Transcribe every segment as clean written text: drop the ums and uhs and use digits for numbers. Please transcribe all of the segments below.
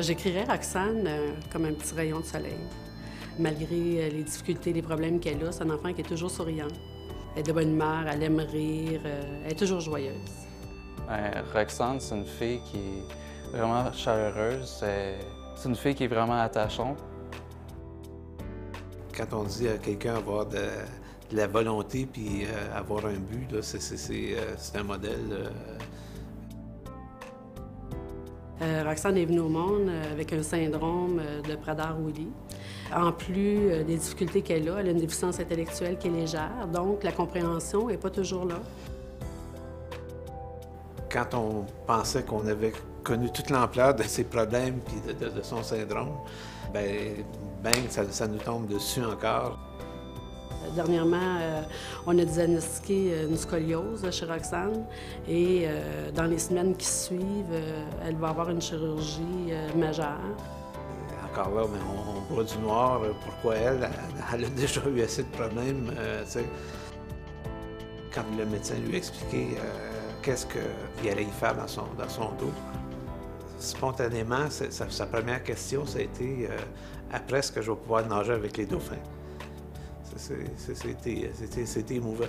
J'écrirais Roxane comme un petit rayon de soleil. Malgré les difficultés, les problèmes qu'elle a, c'est un enfant qui est toujours souriant. Elle est de bonne humeur, elle aime rire, elle est toujours joyeuse. Roxane, c'est une fille qui est vraiment chaleureuse. C'est une fille qui est vraiment attachante. Quand on dit à quelqu'un avoir de la volonté puis avoir un but, c'est un modèle. Roxane est venue au monde avec un syndrome de Prader-Willi. En plus des difficultés qu'elle a, elle a une déficience intellectuelle qui est légère, donc la compréhension n'est pas toujours là. Quand on pensait qu'on avait connu toute l'ampleur de ses problèmes puis de son syndrome, ça nous tombe dessus encore. Dernièrement, on a diagnostiqué une scoliose chez Roxane et dans les semaines qui suivent, elle va avoir une chirurgie majeure. Encore là, on voit du noir. Pourquoi elle? Elle a déjà eu assez de problèmes. Quand le médecin lui a expliqué qu'est-ce qu'il allait y faire dans son dos, spontanément, sa première question, ça a été après, est-ce que je vais pouvoir nager avec les dauphins? C'était émouvant.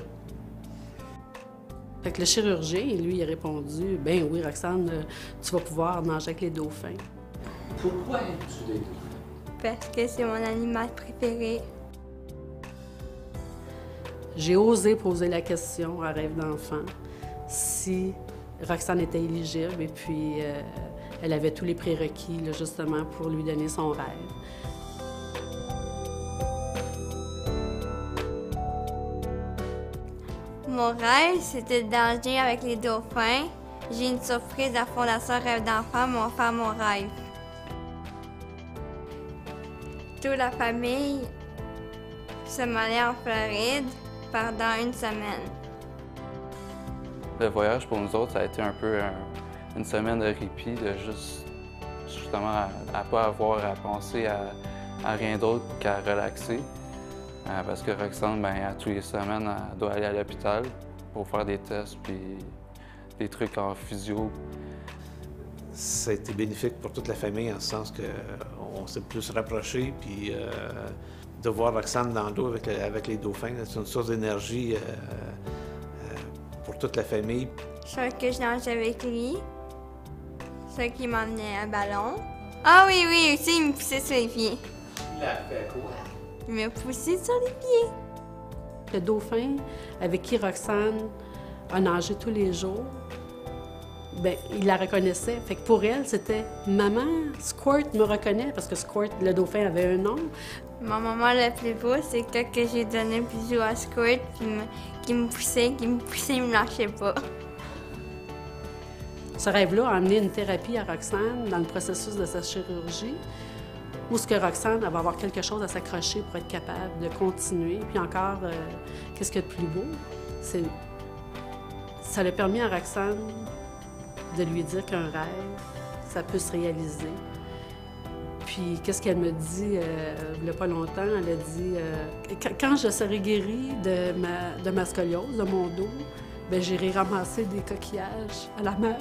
Fait que le chirurgien, lui, il a répondu « Ben oui, Roxane, tu vas pouvoir nager avec les dauphins. » Pourquoi aimes-tu les dauphins? Parce que c'est mon animal préféré. J'ai osé poser la question à Rêve d'enfant si Roxane était éligible et puis elle avait tous les prérequis là, justement pour lui donner son rêve. Mon rêve, c'était de nager avec les dauphins. J'ai une surprise à Fondation Rêve d'enfant, m'ont fait mon rêve. Toute la famille se allait en Floride pendant une semaine. Le voyage, pour nous autres, ça a été un peu une semaine de répit, de justement à pas avoir à penser à rien d'autre qu'à relaxer. Parce que Roxane, à tous les semaines, elle doit aller à l'hôpital pour faire des tests puis des trucs en physio. Ça a été bénéfique pour toute la famille en ce sens qu'on s'est plus rapprochés. Puis de voir Roxane dans l'eau avec les dauphins, c'est une source d'énergie pour toute la famille. Je savais que je nageais avec lui. C'est qui m'emmenait un ballon. Ah oui, aussi, il me poussait sur les pieds. Il a fait quoi? Il m'a poussé sur les pieds. Le dauphin avec qui Roxane a nagé tous les jours, il la reconnaissait. Fait que pour elle, c'était « Maman, Squirt me reconnaît » parce que Squirt, le dauphin, avait un nom. Mon moment le plus beau, c'est que j'ai donné un bisou à Squirt, puis qui me poussait, il me lâchait pas. Ce rêve-là a amené une thérapie à Roxane dans le processus de sa chirurgie, où ce que Roxane elle va avoir quelque chose à s'accrocher pour être capable de continuer. Puis encore, qu'est-ce qu'il y a de plus beau? Ça l'a permis à Roxane de lui dire qu'un rêve, ça peut se réaliser. Puis qu'est-ce qu'elle me dit il n'y a pas longtemps? Elle a dit quand je serai guérie de ma scoliose, de mon dos, j'irai ramasser des coquillages à la mer.